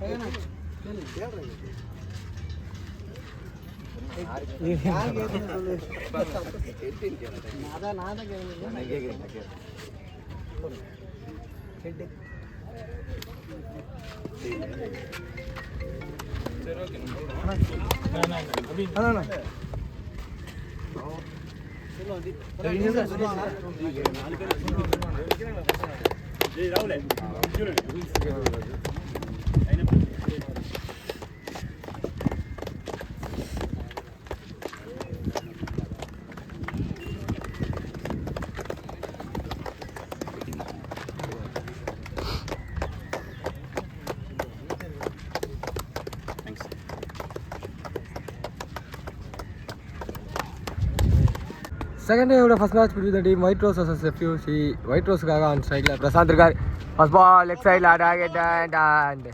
Second day of the first match between the team White Rose versus FUC. White Rose on strike. Prasant irukar. First ball leg side la target and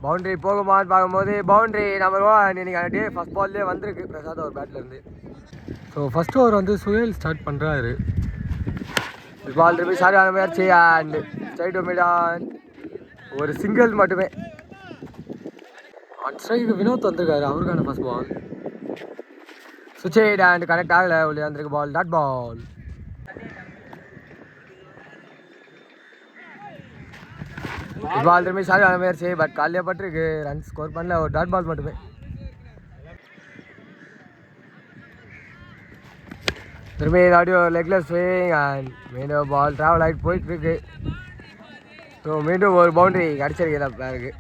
boundary போகுமான்னு பார்க்கும்போது boundary number 1 இன்னைக்கு அந்த day first பால்லே வந்திருக்கு பிரசாத் அவர் பேட்ல இருந்து. So first over வந்து சுயல் start பண்ணுறாரு. பால் திரும்பி சரியான முயற்சி and straight to mid on ஒரு சிங்கிள் மட்டுமே. ஆன் ஸ்ட்ரைக்கு வினோத் வந்திருக்காரு, அவருக்கான ஃபர்ஸ்ட் பால். சுவிட்ச் அண்ட் கனெக்ட் ஆகலை, உள்ளே வந்திருக்கு பால். Dot ball. பால் திரும்பி சரியான முயற்சி, பட் காலையே பட்டிருக்கு. ரன் ஸ்கோர் பண்ணல, ஒரு டாட் பால் மட்டுமே. திரும்பி ஆடியோ லெக்லெஸ் ஸ்விங் அண்ட் மீண்டும் பால் ட்ராவல் ஆகிட்டு போயிட்டு இருக்கு. ஸோ மீண்டும் ஒரு பவுண்டரி கிடச்சிருக்கு பேருக்கு.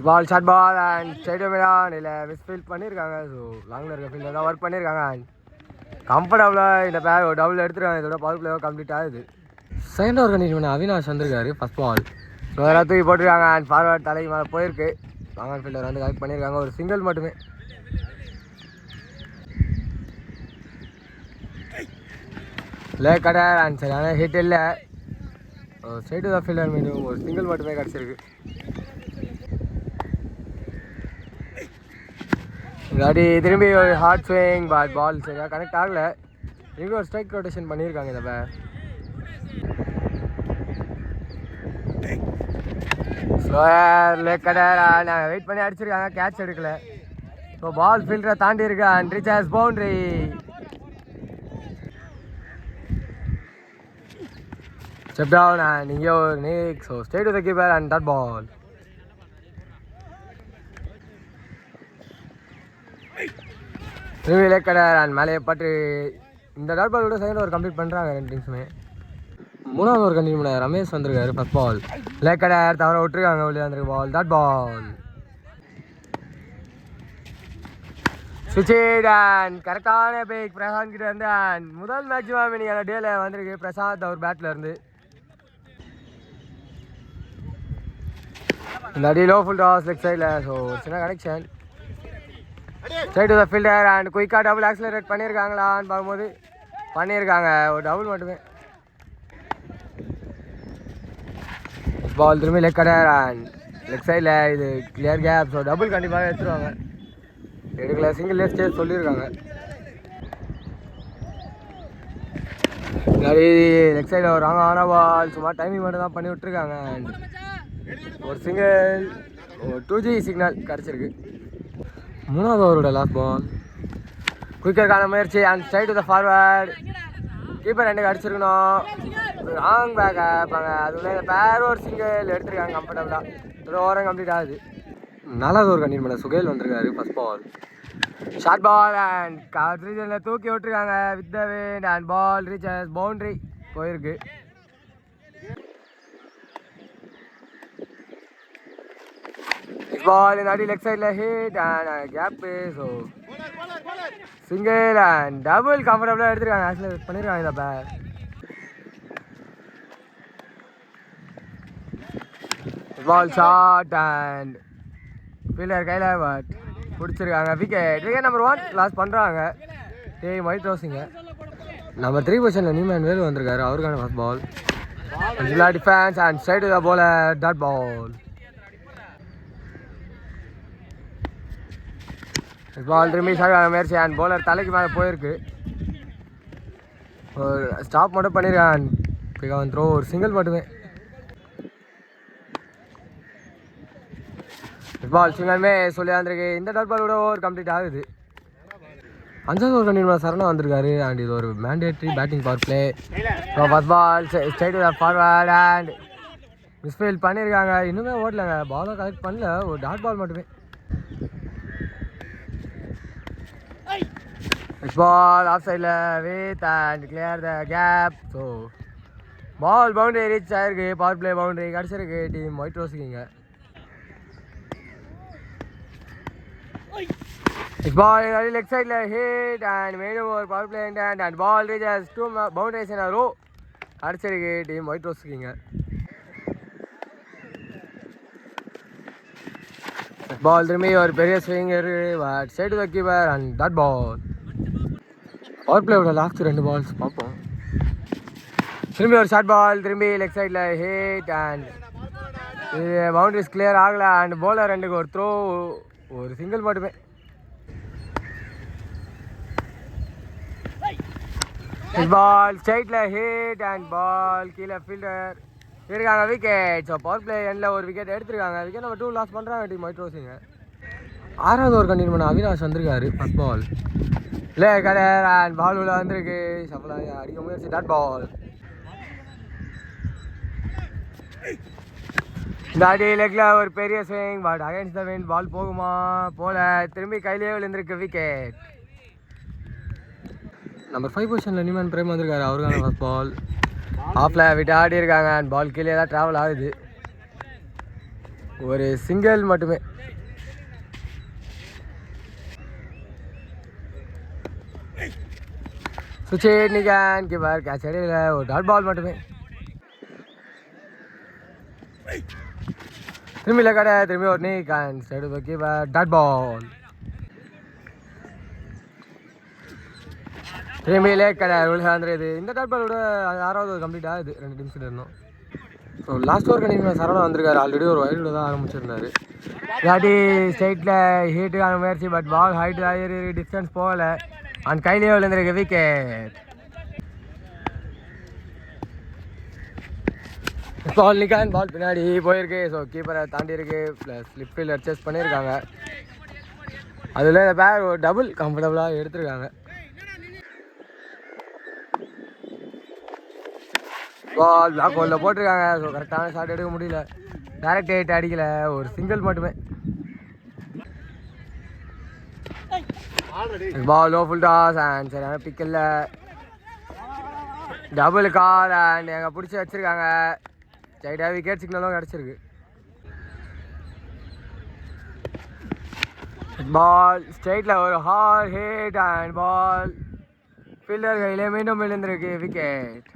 Ball short ball and straight mid-on இல்லை மிஸ்ஃபீல்ட் பண்ணியிருக்காங்க. ஸோ லாங்கில் இருக்க ஃபீல்டில் தான் ஒர்க் பண்ணியிருக்காங்க. அண்ட் கம்ஃபர்டபுளாக இந்த பேர் ஒரு டபுள் எடுத்துருக்காங்க. இதோட பவர் பிளேயர் கம்ப்ளீட் ஆகுது. செகண்ட் ஓவர் கண்டினியூ பண்ண அவினாஷ் வந்திருக்காரு. ஃபர்ஸ்ட் பால் ஸோ அதெல்லாம் தூக்கி போட்டிருக்காங்க. அண்ட் ஃபார்வர்ட் தலைக்கு மேலே போயிருக்கு. லாங் ஃபீல்டர் வந்து கரெக்ட் பண்ணியிருக்காங்க, ஒரு சிங்கிள் மட்டுமே. லேக் கடர் அண்ட் சரியான ஹிட் இல்லை. ஸ்ட்ரைட் டு த ஃபீல்டர் மீண்டும் ஒரு சிங்கிள் மட்டுமே கிடச்சிருக்கு. இல்லாட்டி திரும்பி ஒரு ஹார்ட் ஸ்விங், பட் பால் சரியாக கனெக்ட் ஆகலை. திரும்பி ஒரு ஸ்ட்ரைக் ரொட்டேஷன் பண்ணியிருக்காங்க இந்த பேர். ஸ்லோயர் லேக் கடர் நாங்கள் வெயிட் பண்ணி அடிச்சிருக்காங்க, கேட்ச் எடுக்கல. ஸோ பால் ஃபீல்டரை தாண்டி இருக்கு and reach boundary. Step down and in your neck. So stay to the keeper and that ball. Three leg cutter and Malay பட்டு இந்த டாட் பாலோட செகண்ட் ஓவர் கம்ப்ளீட் பண்ணுறாங்க ரெண்டு டீம்ஸுமே. மூணாவது ஓவர் கண்டினியூ பண்ண ரமேஷ் வந்திருக்காரு. ஃபர்ஸ்ட் பால் லேக் கடர் தவிர விட்டுருக்காங்க, உள்ளே வந்திருக்கு பால். Dot ball. சுவிட்ச் அண்ட் கரெக்டான பேக் பிரசாந்த் கிட்ட இருந்து. அண்ட் முதல் மேக்ஸிமம் இன்னைக்கு அந்த டேல வந்திருக்கு பிரசாந்த் அவர் பேட்டில் இருந்து. இந்த அடி லோ ஃபுல் டாஸ் லெக் சைடில். ஸோ சின்ன connection straight to the fielder and குயிக்காக டபுள் ஆக்சிலரேட் பண்ணியிருக்காங்களான்னு பார்க்கும்போது பண்ணியிருக்காங்க, ஒரு டபுள் மட்டுமே. பால் திரும்பி லெக் கடர் அண்ட் லெக் சைடில் இது கிளியர் கேப். ஸோ டபுள் கண்டிப்பாக எடுத்துருவாங்க. எடுக்கல, சிங்கிள் ஸ்டேஜ் சொல்லியிருக்காங்க. முன்னாடி லெக் சைடில் ஒரு ராங்கான பால் சும்மா டைமிங் மட்டும் தான் பண்ணி விட்டுருக்காங்க. அண்ட் ஒரு சிங்கிள், ஒரு 2G சிக்னல் கிடச்சிருக்கு. மூணாவது ஓவரோட லாஸ்ட் பால் குயிக்கருக்கான முயற்சி and straight to the forward. Keeper ரெண்டு அடிச்சிருக்கணும், ராங் பேக் ஆப்பாங்க. அதுக்குள்ளே இந்த பேர் ஒரு சிங்கிள் எடுத்துருக்காங்க கம்ஃபர்டபுளாக. ஒரு ஓவரம் கம்ப்ளீட் ஆகுது. நாலாவது ஓவர் கண்டினியூ பண்ண சுகேல் வந்திருக்காரு. First ball short ball and ரீஜனில் தூக்கி விட்டுருக்காங்க with the wind and ball reaches boundary போயிருக்கு. பால் இந்த அடி லெக் சைடில் hit and gap. So single and double கம்ஃபர்டபுளாக எடுத்துருக்காங்க, ஆக்சுவலி பண்ணியிருக்காங்க இந்த pair. Ball short and fielder கையில் பட் பிடிச்சிருக்காங்க. விக்கெட் நம்பர் 1 லாஸ் பண்ணுறாங்க. ஒயிட் ரோஸிங்க நம்பர் 3 பொசிஷனில் நியூமேன் வேறு வந்திருக்காரு, அவருக்கான first ball defence and straight to the bowler. Dot ball. பால் திரும்பி சரியான முயற்சி அண்ட் பவுலர் தலைக்கு மேலே போயிருக்கு. ஒரு ஸ்டாப் மட்டும் பண்ணியிருக்கான். பிக் ஆன் த்ரோ ஒரு சிங்கிள் மட்டுமே. பால் சிங்கமே சொல்லி வந்திருக்கு. இந்த டாட் பால் கூட ஓவர் கம்ப்ளீட் ஆகுது. 5வது ஓவர் கண்டினியூ சரணா வந்திருக்காரு. அண்ட் இது ஒரு mandatory batting power play. First ball straight forward and misfield பண்ணியிருக்காங்க. இன்னுமே ஓடலைங்க. பாலும் கலெக்ட் பண்ணல. ஒரு டாட் பால் மட்டுமே. நெக்ஸ்ட் பால் ஆஃப் சைடில் with and clear the gap. So ball boundary reach ஆயிருக்கு. பவர் பிளே பவுண்டரி கிடச்சிருக்கு டீம் ஒயிட் ரோஸுக்குங்க. This ball is leg side hit and made over power play and ball reaches 2 boundaries in a row. அடிச்சிருக்கு team white ரோஸ்க்குங்க. Ball திரும்பி ஒரு பெரிய swinger but straight to the keeper and that ball. Power பிளேயோட last 2 balls பார்ப்போம். திரும்பி ஒரு short ball திரும்பி லெக் சைடில் ஹிட் அண்ட் இது பவுண்டரிஸ் கிளியர் ஆகலை. அண்ட் பவுலர் 2க்கு ஒரு த்ரோ ஒரு சிங்கிள் மட்டுமே. பால் ஸ்ட்ரைட்ல ஹிட் அண்ட் பால் கீழே ஃபீல்டர் இருக்காங்க. விக்கெட். ஸோ பவர் பிளே எண்டில் ஒரு விக்கெட் எடுத்துருக்காங்க. விக்கெட் நம்பர் 2 லாஸ் பண்ணுறாங்க டீம் ஒயிட் ரோஸுங்க. 6வது ஓவர் கண்டினியூ பண்ண அவினாஷ் வந்திருக்காரு. ஃபர்ஸ்ட் பால் லே கலர் அண்ட் பால் உள்ள வந்திருக்கு. சஃபலாக அடிக்க முயற்சி. Dot ball. இந்த அடி லெக்ல ஒரு பெரிய swing but against the wind. Ball போகுமா போல திரும்பி கையிலேயே விழுந்திருக்கு. விக்கெட். நம்பர் 5 பொசிஷனில் நிமான் பிரேம் வந்திருக்காரு. அவருக்கான ஃபர்ஸ்ட் பால் ஆஃப்ல விட்டு ஆடி இருக்காங்க. அண்ட் பால் கீழே தான் ட்ராவல் ஆகுது. ஒரு சிங்கிள் மட்டுமே. சுச்சேட் நிகான் கீப்பர் கேட்ச் அடியில் ஒரு டாட் பால் மட்டுமே. திரும்பி கடை திரும்பி ஒரு நிகான் straight to keeper dot ball. திரும்பியிலே கடை விழுந்துருது. இந்த டாட் பாலோட 6வது ஓவர் கம்ப்ளீட் ஆகுது. 2 நிமிஷம் இருந்தோம். ஸோ லாஸ்ட் ஓவர் கண்டிப்பாக சரவணா வந்திருக்காரு. ஆல்ரெடி ஒரு வைடோட தான் ஆரம்பிச்சிருந்தாரு. இல்லாட்டி ஸ்ட்ரைட்டில் ஹீட்டுக்கான முயற்சி பட் பால் ஹைட் ஆகி டிஸ்டன்ஸ் போகலை. அண்ட் கையிலேயே விழுந்திருக்கு. விக்கெட். பால் நிக்கான் பால் பின்னாடி போயிருக்கு. ஸோ கீப்பரை தாண்டி இருக்கு. ப்ளஸ் ஸ்லிப் ஃபீல்டர் சேஸ் பண்ணியிருக்காங்க. அதில் இந்த பேர் ஒரு டபுள் கம்ஃபர்டபுளாக எடுத்திருக்காங்க. பால் பிளாக் ஹோலில் போட்டிருக்காங்க. ஸோ கரெக்டான ஷாட் எடுக்க முடியல. டேரக்ட் ஹிட் அடிக்கலை. ஒரு சிங்கிள் மட்டுமே. Ball low full toss and சரியான பிக்கில் டபுள் கால் அண்ட் எங்கே பிடிச்சி வச்சுருக்காங்க. சைடாக விக்கெட் சிக்னலும் கிடச்சிருக்கு. பால் ஸ்ட்ரைட்டில் ஒரு hard hit and ball fielder கையிலே மீண்டும் விழுந்திருக்கு. விக்கெட்.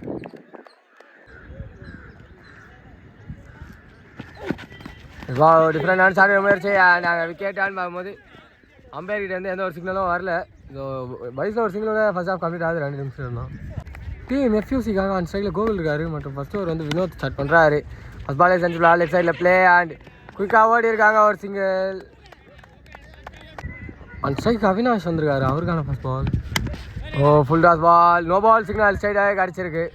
டிஃப்ரெண்டான சாட் முயற்சி நாங்கள் விக்கெட் ஆன் பார்க்கும்போது அம்பையர்கிட்ட வந்து எந்த ஒரு சிக்னலும் வரல. ஸோ பைஸில் ஒரு சிக்னலோட ஃபர்ஸ்ட் ஆஃப் கம்ப்ளீட் ஆகுது. 2 நிமிஷம் இருந்தோம். டீம் எஃப்யூசிக்காக அந்த சைடில் கோவில் இருக்காரு. மற்றும் ஃபர்ஸ்ட் ஓவர் வந்து வினோத் ஸ்டார்ட் பண்ணுறாரு. ஃபர்ஸ்ட் பாலே செஞ்சுலாம் லெஃப்ட் சைடில் பிளே அண்ட் குயிக்காக ஓடி இருக்காங்க. ஒரு சிங்கிள். அந்த ஸ்ட்ரைக்கு அவினாஷ் வந்திருக்காரு. அவருக்கான first ball. Oh full toss ball. No ball signal ஸ்ட்ரைட்டாக கிடச்சிருக்கு.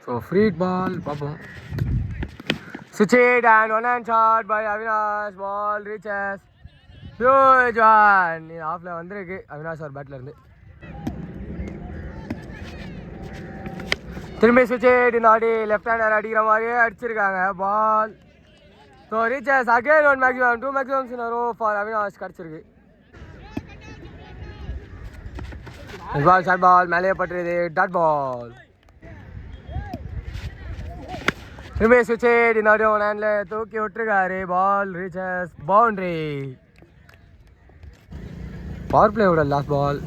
ஸோ ஃப்ரீ பால் பார்ப்போம். Switch it and one hand shot by Avinash. Ball reaches. Huge one. ஆஃப்ல வந்திருக்கு அவினாஷ் ஒரு பேட்ல இருந்து. திரும்பி switch it இந்த ஆடி லெஃப்ட் ஹேண்டர் அடிக்கிற மாதிரியே அடிச்சிருக்காங்க. Ball so reaches again 1 maximum 2 maximums in a row for Avinash கிடச்சிருக்கு. பால் ஷார்ட் பால் மேலேயே பட்டுருது. Dot ball. திரும்பி சுவிட்ச் இந்த ஒன் ஹேண்டில் தூக்கி விட்டுருக்காரு. Ball reaches boundary. பவர் பிளேயோட லாஸ்ட் பால்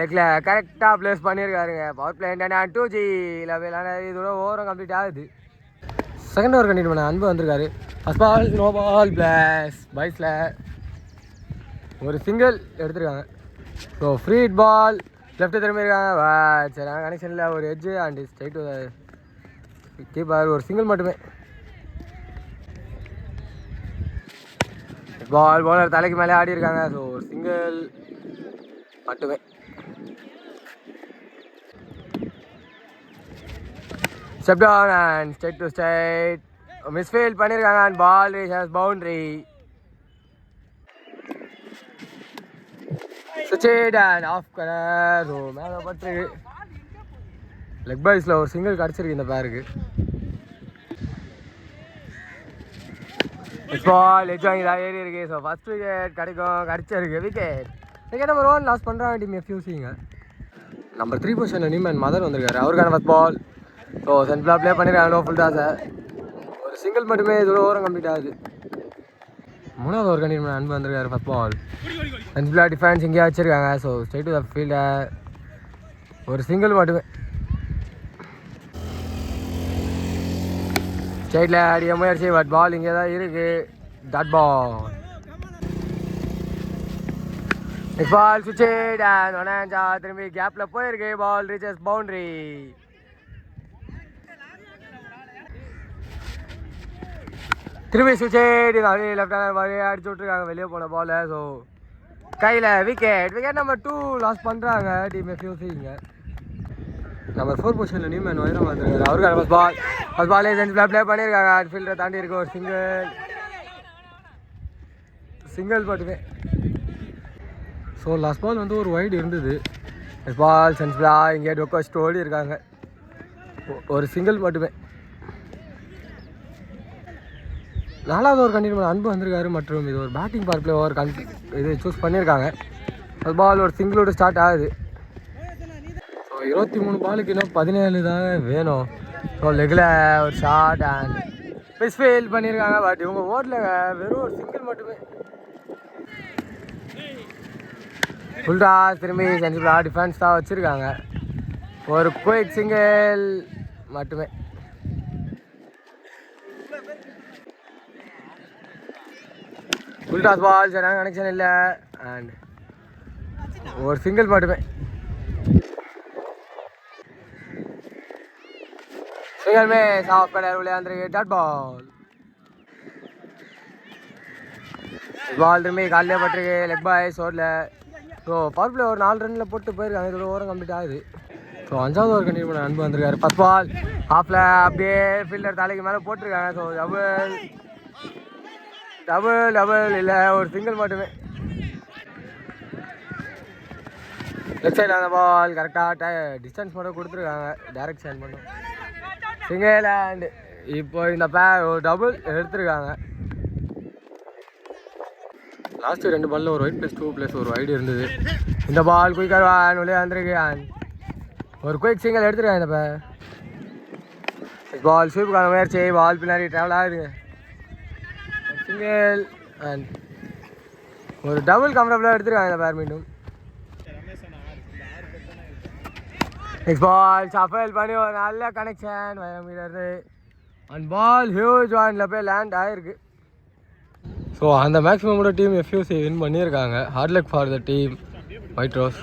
லெக்கில் கரெக்டாக ப்ளேஸ் பண்ணியிருக்காருங்க. பவர் பிளே 2G லெவலான இதோட ஓவரும் கம்ப்ளீட் ஆகுது. செகண்ட் ஓவர் கண்டினியூ பண்ண அன்பு வந்திருக்காரு. First ball no ball plus பைஸில் ஒரு சிங்கிள் எடுத்துருக்காங்க. ஸோ ஃப்ரீ பால் லெஃப்ட்டு திரும்பியிருக்காங்க. சரி கனெக்ஷனில் ஒரு எட்ஜு அண்ட் ஸ்ட்ரைட் கீப்பர் ஒரு சிங்கிள் மட்டுமே. பால் பவுலர் தலைக்கு மேலே ஆடி இருக்காங்க. ஸோ ஒரு சிங்கிள் மட்டுமே. Step down and straight to straight misfield பண்ணியிருக்காங்க அண்ட் பால் ரீச்சஸ் பவுண்டரி. சுவிட்ச் அண்ட் ஆஃப் கலர். ஸோ மேலே பட்டிருக்கு. லெக் பாய்ஸில் ஒரு சிங்கிள் கிடச்சிருக்கு இந்த பேருக்கு. பால் எட்ஜ் வாங்கி தான் ஏறி இருக்கு. ஸோ ஃபர்ஸ்ட் விக்கெட் கிடச்சிருக்கு. விக்கெட் நம்பர் 1 லாஸ் பண்ணுறாங்க டீம் எஃப்யூசிங்க. நம்பர் 3 பொசிஷனில் நியூமன் மதன் வந்திருக்காரு. அவருக்கான ஃபர்ஸ்ட் பால். ஸோ சென்ட்ரலாக ப்ளே பண்ணியிருக்காங்க. நோ ஃபுல் டாஸை ஒரு சிங்கிள் மட்டுமே இதோட ஓரம் கம்ப்ளீட் ஆகுது. 3வது ஓவர் கண்டிப்பாக அன்பு வந்திருக்காரு. ஃபர்ஸ்ட் பால் சென்ட்ரலாக டிஃபென்ஸ் இங்கேயே வச்சுருக்காங்க. ஸோ ஸ்ட்ரைட் டு த ஃபீல்டை ஒரு சிங்கிள் மட்டுமே. ஸ்ட்ரைட்டில் அடிக்க முயற்சி பட் பால் இங்கே தான் இருக்குது. Dot ball. நெக்ஸ்ட் பால் சுவிட்ச் அண்ட் ஒனாஞ்சா திரும்பி கேப்பில் போயிருக்கு. பால் ரீச்சஸ் பவுண்டரி. திரும்பி சுவிட்ச் லெஃப்ட் ஹேண்டர் பால் அடிச்சு விட்ருக்காங்க வெளியே போன பால். ஸோ கையில் விக்கெட் நம்பர் 2 லாஸ் பண்ணுறாங்க டீம் எஃப்யூசிங்க. நம்பர் 4 பொசிஷனில் நியூமன் வைரம் வந்துருக்காரு. அவருக்கான ஃபர்ஸ்ட் பாலே சென்ட்ரலாக ப்ளே பண்ணியிருக்காங்க. ஃபீல்டரை தாண்டி இருக்கு ஒரு சிங்கிள் மட்டுமே. ஸோ லாஸ்ட் பால் வந்து ஒரு வைடு இருந்தது. நெக்ஸ்ட் பால் சென்ட்ரலாக இங்கே டொக்கஸ்ட் ஓடி இருக்காங்க. ஒரு சிங்கிள் மட்டுமே. 4வது ஓவர் கண்டிப்பாக அன்பு வந்திருக்காரு. மற்றும் இது ஒரு பேட்டிங் பவர் பிளே ஓவர் இது சூஸ் பண்ணியிருக்காங்க. ஃபர்ஸ்ட் பால் ஒரு சிங்கிளோடு ஸ்டார்ட் ஆகுது. 23 பாலுக்கு இன்னும் 17 தான் வேணும். ஸோ லெக்கில் ஒரு ஷார்ட் அண்ட் மிஸ்ஃபீல்ட் பண்ணியிருக்காங்க. பட் இவங்க ஓடல, வெறும் ஒரு சிங்கிள் மட்டுமே. ஃபுல்டா திரும்பி சென்ட்ரலாக டிஃபென்ஸ் தான் வச்சுருக்காங்க. ஒரு குயிக் சிங்கிள் மட்டுமே. ஃபுல்டாஸ் பால் சரியான கனெக்ஷன் இல்லை அண்ட் ஒரு சிங்கிள் மட்டுமே. सिंगल में साफ कलर उले अंदर ये डॉट பால் திரும்பி காலையில் பட்டிருக்கு. லெக் பாய் ஷோட்டில். ஸோ பவர் பிளே ஒரு 4 ரனில் போட்டு போயிருக்காங்க. இதோட ஓரம் கம்ப்ளீட் ஆகுது. ஸோ 5வது ஓவர் கண்டிப்பாக பண்ண அன்பு வந்திருக்காரு. ஃபர்ஸ்ட் பால் ஆஃபில் அப்படியே ஃபீல்டர் தலைக்கு மேலே போட்டிருக்காங்க. ஸோ டபுள் இல்லை, ஒரு சிங்கிள் மட்டுமே. லெஃப்ட் சைடில் அந்த பால் கரெக்டாக டிஸ்டன்ஸ் மட்டும் கொடுத்துருக்காங்க. டைரக்ஷன் மட்டும் சிங்கிள் அண்ட் இப்போ இந்த ஒரு டபுள் எடுத்துருக்காங்க. லாஸ்ட்டு 2 பாலில் ஒரு ஒயிட் +2 ஒரு வைடு இருந்தது. இந்த பால் குயிக்காக உள்ளே வந்திருக்கு அண்ட் ஒரு குயிக் சிங்கிள் எடுத்துருக்காங்க. இந்த பால் ஸ்வீப்புக்கான முயற்சி. பால் பின்னாடி ட்ராவல் ஆகுதுங்க. சிங்கிள் அண்ட் ஒரு டபுள் கம்ஃபர்டபுளாக எடுத்துருக்காங்க இந்த பேர் மீண்டும். நெக்ஸ்ட் பால் ஷஃபல் பண்ணி ஒரு நல்ல கனெக்ஷன் வைரமீட்டர் அண்ட் பால் ஹியூஜ் ஒன்ல போய் லேண்ட் ஆகிருக்கு. ஸோ அந்த மேக்ஸிமமோட டீம் எஃப்யூசி வின் பண்ணியிருக்காங்க. Hard luck for the team white rose.